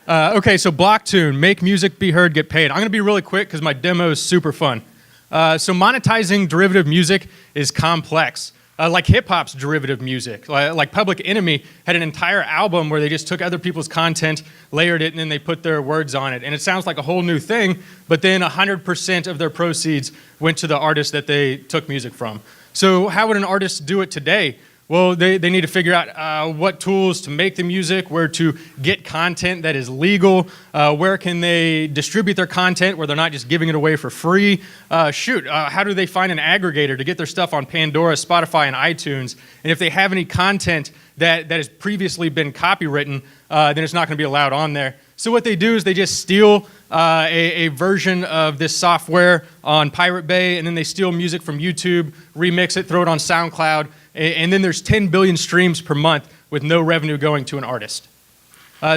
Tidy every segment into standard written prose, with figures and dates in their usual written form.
Okay, so block tune, make music, be heard, get paid. I'm going to be really quick because my demo is super fun. So monetizing derivative music is complex. Like hip-hop's derivative music. Like Public Enemy had an entire album where they just took other people's content, layered it, and then they put their words on it. And it sounds like a whole new thing, but then 100% of their proceeds went to the artist that they took music from. So how would an artist do it today? Well, they need to figure out what tools to make the music, where to get content that is legal, where can they distribute their content where they're not just giving it away for free. How do they find an aggregator to get their stuff on Pandora, Spotify, and iTunes? And if they have any content that has previously been copywritten, then it's not going to be allowed on there. So what they do is they just steal a version of this software on Pirate Bay, and then they steal music from YouTube, remix it, throw it on SoundCloud, and then there's 10 billion streams per month with no revenue going to an artist.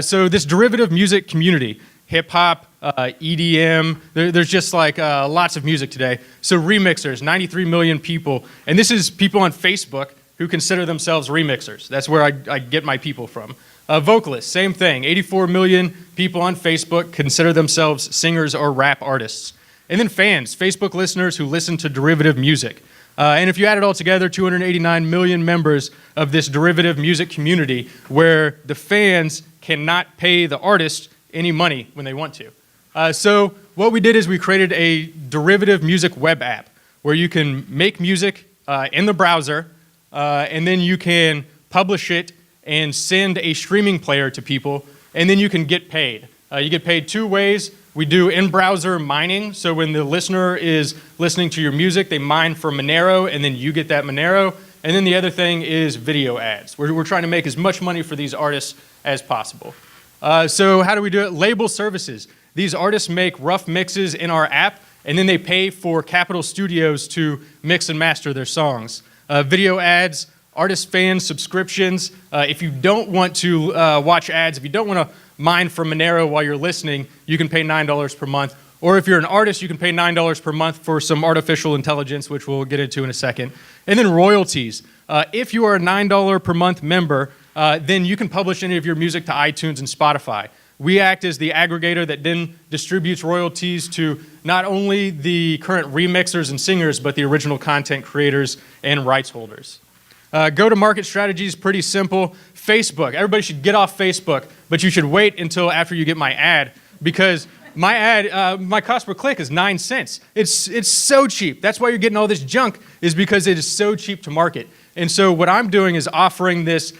So this derivative music community, hip-hop, EDM, there's just like lots of music today. So remixers, 93 million people, and this is people on Facebook who consider themselves remixers. That's where I get my people from. Vocalists, same thing, 84 million people on Facebook consider themselves singers or rap artists. And then fans, Facebook listeners who listen to derivative music. And if you add it all together, 289 million members of this derivative music community where the fans cannot pay the artist any money when they want to. So what we did is we created a derivative music web app where you can make music in the browser, and then you can publish it and send a streaming player to people, and then you can get paid. You get paid two ways. We do in-browser mining, so when the listener is listening to your music, they mine for Monero, and then you get that Monero. And then the other thing is video ads. We're trying to make as much money for these artists as possible. So how do we do it? Label services. These artists make rough mixes in our app, and then they pay for Capitol Studios to mix and master their songs. Video ads, artist fans, subscriptions. If you don't want to watch ads, if you don't want to mine from Monero while you're listening, you can pay $9 per month. Or if you're an artist, you can pay $9 per month for some artificial intelligence, which we'll get into in a second. And then royalties. If you are a $9 per month member, then you can publish any of your music to iTunes and Spotify. We act as the aggregator that then distributes royalties to not only the current remixers and singers, but the original content creators and rights holders. Go-to-market strategy is pretty simple. Facebook. Everybody should get off Facebook, but you should wait until after you get my ad, because my ad, my cost per click is 9 cents. It's so cheap. That's why you're getting all this junk, is because it is so cheap to market. And so what I'm doing is offering this.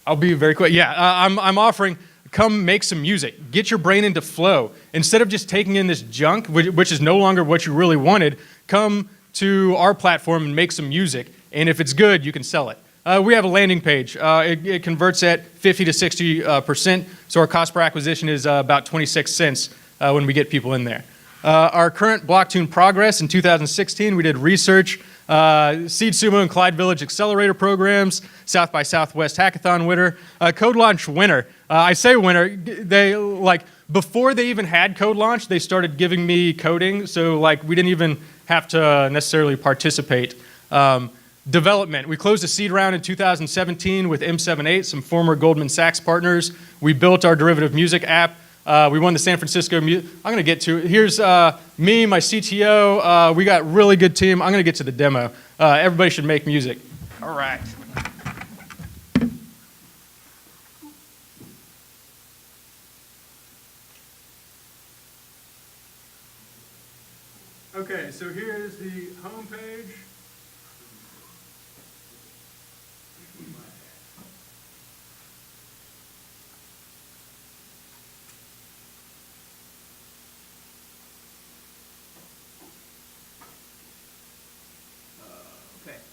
I'll be very quick. Yeah, I'm offering. Come make some music. Get your brain into flow. Instead of just taking in this junk, which is no longer what you really wanted, come to our platform and make some music. And if it's good, you can sell it. We have a landing page. It converts at 50 to 60%, so our cost per acquisition is about 26 cents when we get people in there. Our current Blocktune progress in 2016, we did research, Seed Sumo and Clyde Village Accelerator programs, South by Southwest Hackathon winner, Code Launch winner. I say winner, they before they even had Code Launch, they started giving me coding, so we didn't even have to necessarily participate. Development. We closed a seed round in 2017 with M78, some former Goldman Sachs partners. We built our derivative music app. We won the San Francisco I'm going to get to it. Here's me, my CTO. We got a really good team. I'm going to get to the demo. Everybody should make music. All right. Okay, so here's the home page.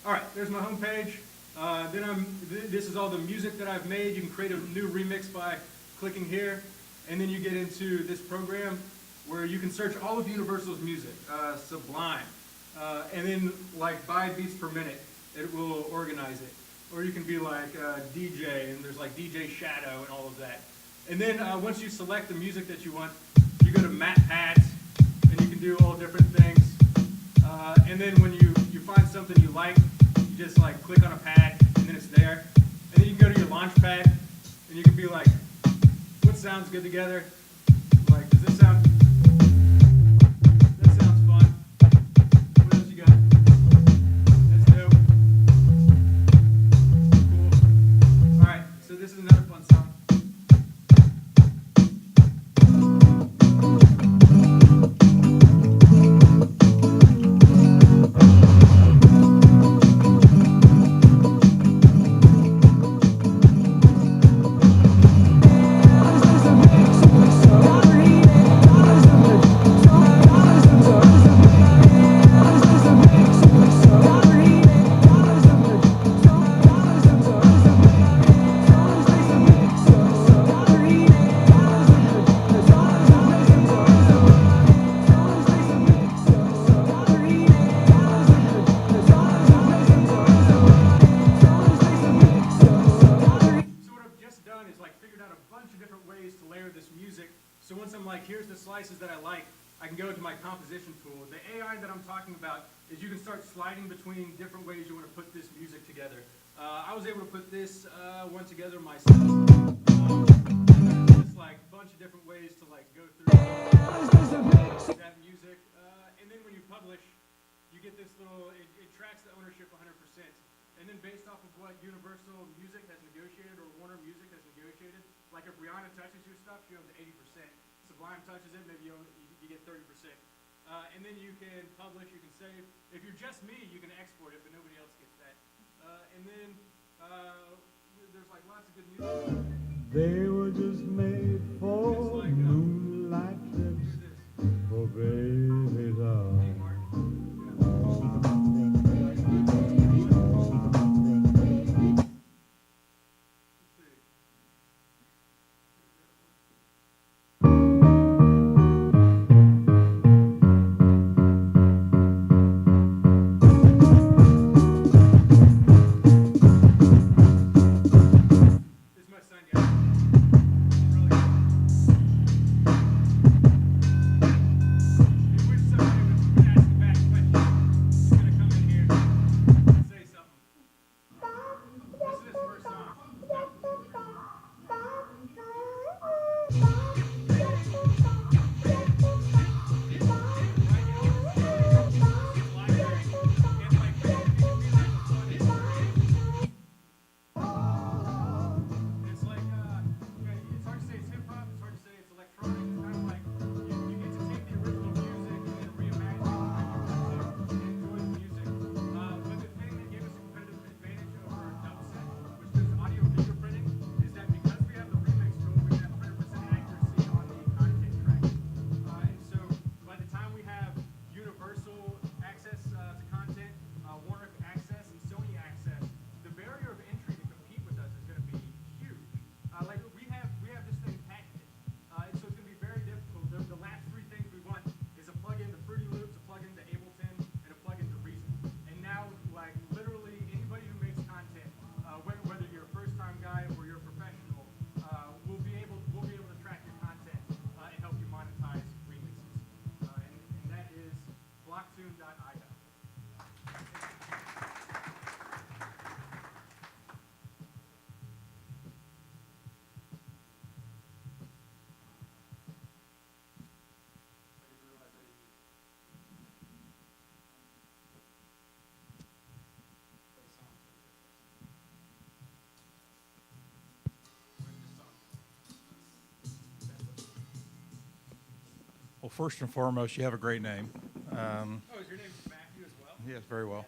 All right, there's my homepage. This is all the music that I've made. You can create a new remix by clicking here, and then you get into this program where you can search all of Universal's music, Sublime, and then by beats per minute, it will organize it. Or you can be DJ, and there's DJ Shadow and all of that. And then once you select the music that you want, you go to Map Pads, and you can do all different things. And then when you find something you like, you just click on a pad, and then it's there. And then you can go to your launch pad, and you can be like, what's sounds good together. Like, does this sound? That sounds fun. What else you got? That's dope. Cool. All right, so this is another fun song. So once I'm like, here's the slices that I like, I can go to my composition tool. The AI that I'm talking about is you can start sliding between different ways you want to put this music together. I was able to put this one together myself. There's like a bunch of different ways to like go through that music. And then when you publish, you get this little, it tracks the ownership 100%. And then based off of what Universal Music has negotiated or Warner Music has negotiated, like if Rihanna touches your stuff, she owns 80%. Sublime touches it, maybe you get 30%. And then you can publish, you can save. If you're just me, you can export it, but nobody else gets that. And then there's like lots of good music. They were just made for like, moonlight trips, for baby's arms. Well, first and foremost, you have a great name. Oh, is your name Matthew as well? Yes, very well.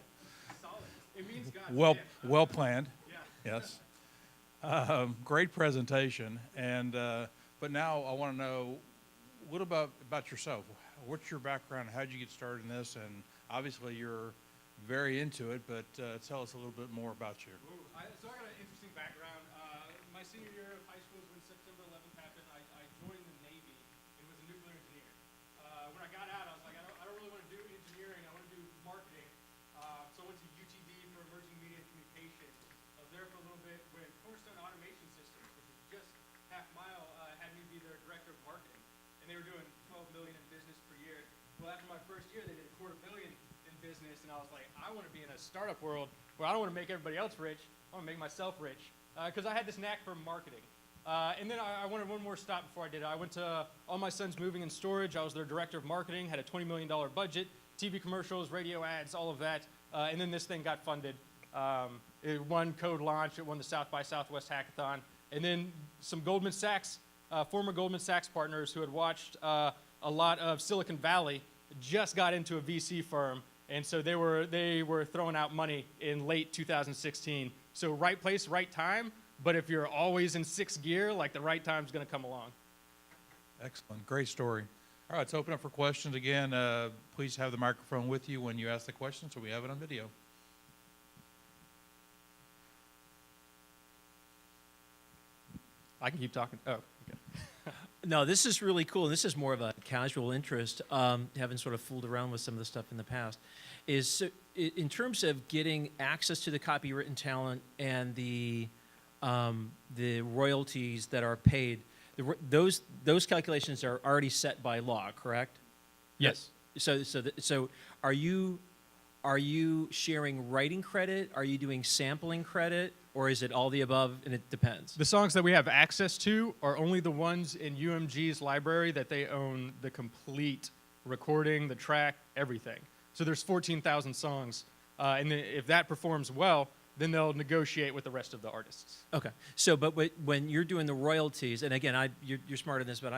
Solid. It means God. Well planned. Yeah. Yes. Great presentation. And but now I want to know, what about yourself? What's your background? How did you get started in this? And obviously you're very into it, but tell us a little bit more about you. So I got an interesting background. My senior year of high school is when September 11th happened. I joined the Navy and was a nuclear engineer. When I got out, I was like, I don't really want to do engineering. I want to do marketing. So I went to UTD for emerging media and communications. I was there for a little bit when Cornerstone Automation Systems, which is just half mile, had me be their director of marketing. And they were doing $12 million in business per year. Well, after my first year, they did $250 million in business, and I was like, I want to be in a startup world where I don't want to make everybody else rich. I want to make myself rich, because I had this knack for marketing. And then I wanted one more stop before I did it. I went to All My Son's Moving and Storage. I was their director of marketing, had a $20 million budget, TV commercials, radio ads, all of that. And then this thing got funded. It won Code Launch. It won the South by Southwest Hackathon. And then some Goldman Sachs, former Goldman Sachs partners who had watched a lot of Silicon Valley just got into a VC firm. And so they were throwing out money in late 2016. So right place, right time. But if you're always in sixth gear, like the right time's going to come along. Excellent. Great story. All right, let's open up for questions again. Please have the microphone with you when you ask the question so we have it on video. I can keep talking. Oh, okay. No, this is really cool. This is more of a casual interest, having sort of fooled around with some of the stuff in the past. In terms of getting access to the copywritten talent and the royalties that are paid, those calculations are already set by law, correct? Yes. So are you sharing writing credit? Are you doing sampling credit? Or is it all the above and it depends? The songs that we have access to are only the ones in UMG's library that they own the complete recording, the track, everything. So there's 14,000 songs. And if that performs well, then they'll negotiate with the rest of the artists. Okay. So, but when you're doing the royalties, and again, you're smarter than this, but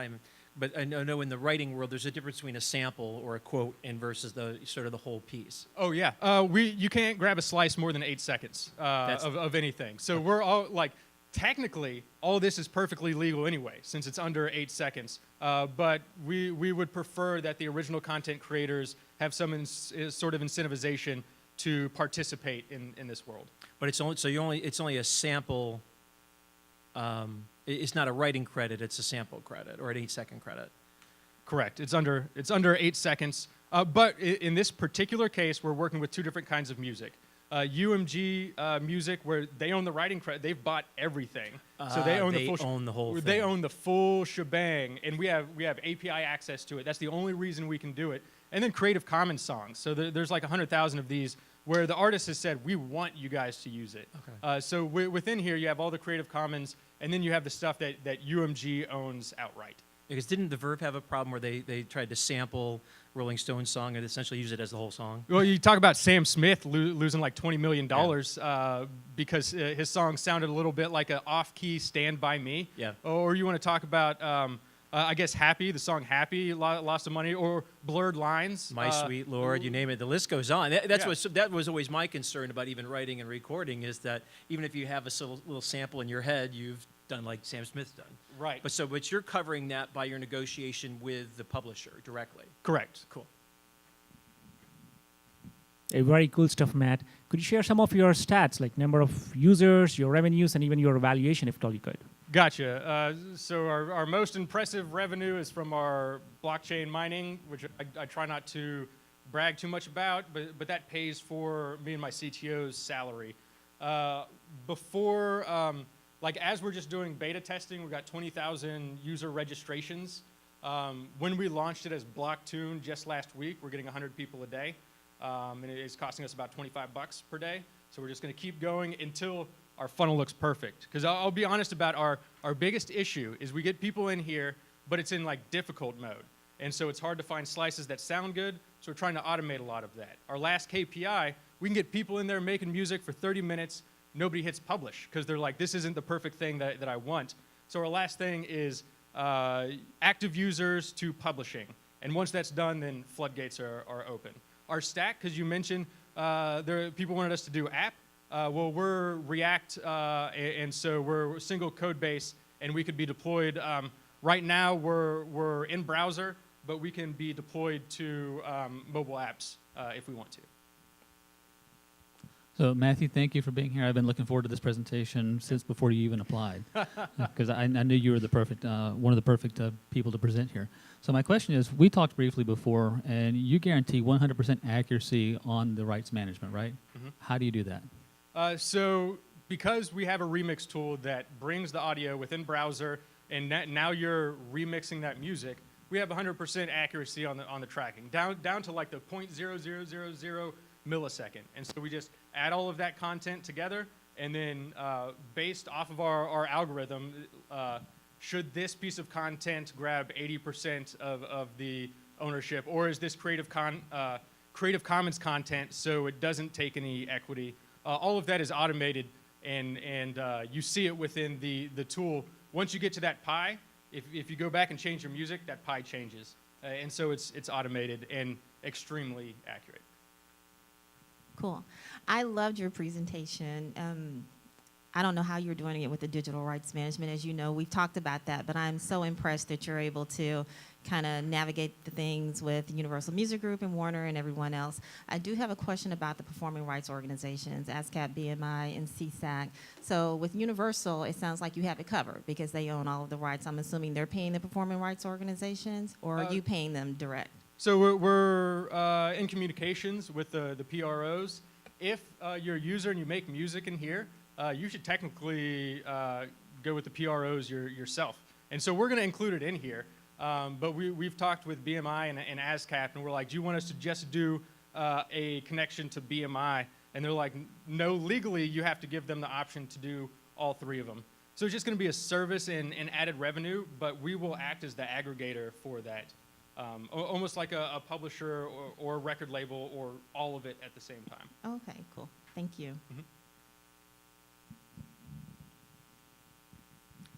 I know in the writing world, there's a difference between a sample or a quote and versus the sort of the whole piece. Oh yeah, you can't grab a slice more than 8 seconds of anything. So we're all like, technically, all this is perfectly legal anyway, since it's under 8 seconds. But we would prefer that the original content creators have some sort of incentivization to participate in this world. But it's only a sample. It's not a writing credit; it's a sample credit or an 8-second credit. Correct. It's under 8 seconds. But in this particular case, we're working with two different kinds of music. UMG music, where they own the writing credit, they've bought everything, so they own the whole. They own the full shebang, and we have API access to it. That's the only reason we can do it. And then Creative Commons songs. So there's like 100,000 of these where the artist has said, we want you guys to use it. Okay. So within here, you have all the Creative Commons, and then you have the stuff that UMG owns outright. Because didn't the Verve have a problem where they tried to sample Rolling Stones song and essentially use it as the whole song? Well, you talk about Sam Smith losing like $20 million because his song sounded a little bit like an off-key Stand By Me. Yeah. Or you want to talk about, I guess, Happy, the song Happy, lost some money, or Blurred Lines. My Sweet Lord, you name it. The list goes on. That was always my concern about even writing and recording, is that even if you have a little sample in your head, you've done like Sam Smith's done. Right. But you're covering that by your negotiation with the publisher directly. Correct. Cool. Very cool stuff, Matt. Could you share some of your stats, like number of users, your revenues, and even your valuation, if at all you could? Gotcha. So our most impressive revenue is from our blockchain mining, which I try not to brag too much about, but that pays for me and my CTO's salary. Like as we're just doing beta testing, we've got 20,000 user registrations. When we launched it as Blocktune just last week, we're getting 100 people a day, and it's costing us about $25 per day. So we're just going to keep going until our funnel looks perfect. Because I'll be honest about our biggest issue is we get people in here, but it's in like difficult mode. And so it's hard to find slices that sound good, so we're trying to automate a lot of that. Our last KPI, we can get people in there making music for 30 minutes, nobody hits publish, because they're like, this isn't the perfect thing that I want. So our last thing is active users to publishing. And once that's done, then floodgates are open. Our stack, because you mentioned people wanted us to do app. Well, we're React, and so we're single code base, and we could be deployed. Right now, we're in browser, but we can be deployed to mobile apps if we want to. So, Matthew, thank you for being here. I've been looking forward to this presentation since before you even applied, because I knew you were the perfect, one of the perfect people to present here. So my question is, we talked briefly before, and you guarantee 100% accuracy on the rights management, right? Mm-hmm. How do you do that? So because we have a remix tool that brings the audio within browser, and now you're remixing that music, we have 100% accuracy on the tracking, down to like the 0.0000 millisecond. And so we just add all of that content together, and then based off of our algorithm, should this piece of content grab 80% of the ownership, or is this Creative Commons content so it doesn't take any equity? All of that is automated, and you see it within the tool. Once you get to that pie, if you go back and change your music, that pie changes. And so it's automated and extremely accurate. Cool. I loved your presentation. I don't know how you're doing it with the digital rights management. As you know, we've talked about that, but I'm so impressed that you're able to kind of navigate the things with Universal Music Group and Warner and everyone else. I do have a question about the performing rights organizations, ASCAP, BMI, and CSAC. So with Universal, it sounds like you have it covered because they own all of the rights. I'm assuming they're paying the performing rights organizations, or are you paying them direct? So we're in communications with the PROs. If you're a user and you make music in here, you should technically go with the PROs yourself. And so we're going to include it in here. But we've talked with BMI and ASCAP, and we're like, do you want us to just do a connection to BMI? And they're like, no, legally you have to give them the option to do all three of them. So it's just going to be a service and added revenue, but we will act as the aggregator for that. Almost like a publisher or a record label, or all of it at the same time. Okay, cool. Thank you.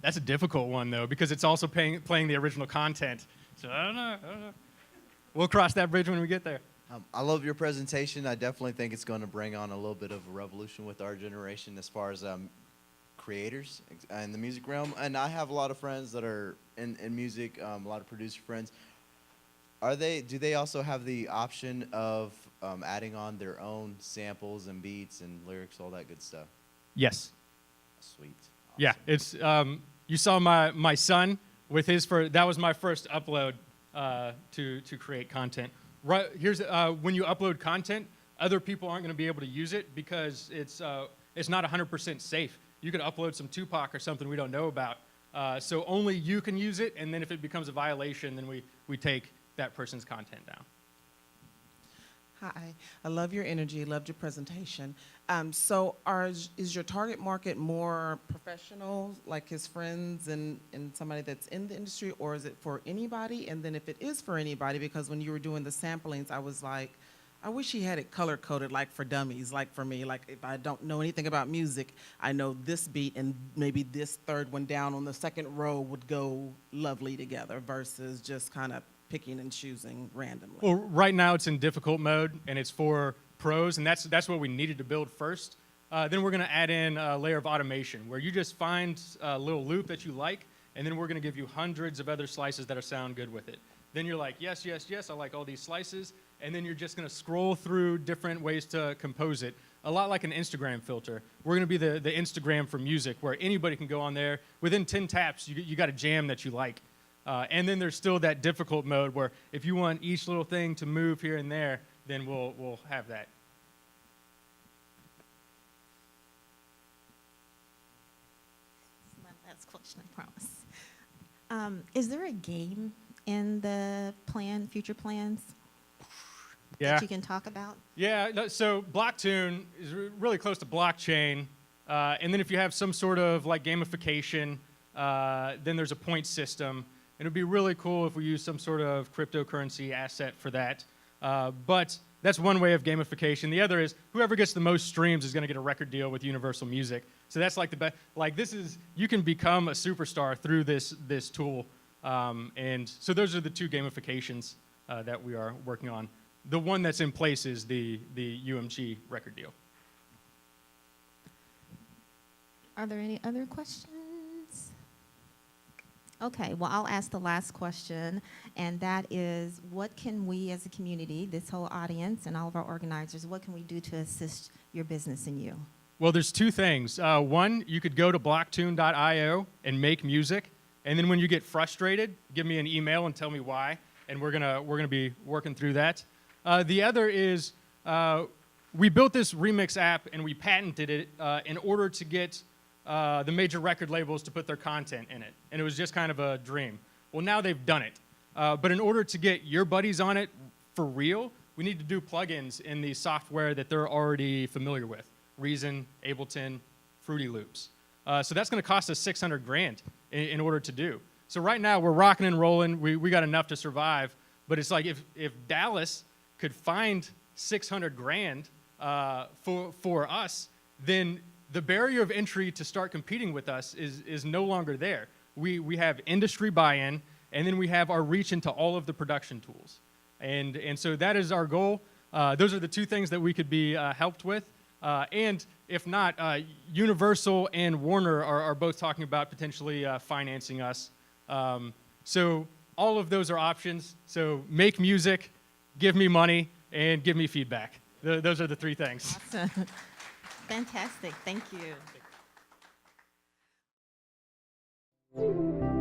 That's a difficult one, though, because it's also playing the original content. So I don't know. We'll cross that bridge when we get there. I love your presentation. I definitely think it's going to bring on a little bit of a revolution with our generation as far as creators in the music realm. And I have a lot of friends that are in music, a lot of producer friends. Do they also have the option of adding on their own samples and beats and lyrics, all that good stuff? Yes. Sweet. Awesome. Yeah, it's you saw my son with his that was my first upload to create content. Right here's when you upload content, other people aren't going to be able to use it because it's not 100% safe. You could upload some Tupac or something we don't know about, so only you can use it. And then if it becomes a violation, then we take that person's content down. Hi, I love your energy, loved your presentation. So is your target market more professionals, like his friends and somebody that's in the industry, or is it for anybody? And then if it is for anybody, because when you were doing the samplings, I was like, I wish he had it color-coded like for dummies, like for me. Like if I don't know anything about music, I know this beat and maybe this third one down on the second row would go lovely together versus just kind of picking and choosing randomly. Well, right now it's in difficult mode, and it's for pros, and that's what we needed to build first. Then we're going to add in a layer of automation where you just find a little loop that you like, and then we're going to give you hundreds of other slices that sound good with it. Then you're like, yes, yes, yes, I like all these slices, and then you're just going to scroll through different ways to compose it. A lot like an Instagram filter. We're going to be the Instagram for music, where anybody can go on there. Within 10 taps, you got a jam that you like. And then there's still that difficult mode where if you want each little thing to move here and there, then we'll have that. This is my last question, I promise. Is there a game in the future plans that you can talk about? Yeah, so Blocktune is really close to blockchain. And then if you have some sort of like gamification, then there's a point system. It would be really cool if we use some sort of cryptocurrency asset for that. But that's one way of gamification. The other is whoever gets the most streams is going to get a record deal with Universal Music. So that's like the best. Like you can become a superstar through this tool. And so those are the two gamifications that we are working on. The one that's in place is the UMG record deal. Are there any other questions? Okay, well, I'll ask the last question, and that is, what can we as a community, this whole audience and all of our organizers, what can we do to assist your business and you? Well, there's two things. One, you could go to blocktune.io and make music, and then when you get frustrated, give me an email and tell me why, and we're gonna be working through that. The other is we built this remix app and we patented it in order to get the major record labels to put their content in it. And it was just kind of a dream. Well, now they've done it. But in order to get your buddies on it for real, we need to do plugins in the software that they're already familiar with. Reason, Ableton, Fruity Loops. So that's going to cost us 600 grand in order to do. So right now we're rocking and rolling. We got enough to survive. But it's like if Dallas could find 600 grand for us, then the barrier of entry to start competing with us is no longer there. We have industry buy-in, and then we have our reach into all of the production tools. And so that is our goal. Those are the two things that we could be helped with. And if not, Universal and Warner are both talking about potentially financing us. So all of those are options. So make music, give me money, and give me feedback. Those are the three things. Awesome. Fantastic. Thank you.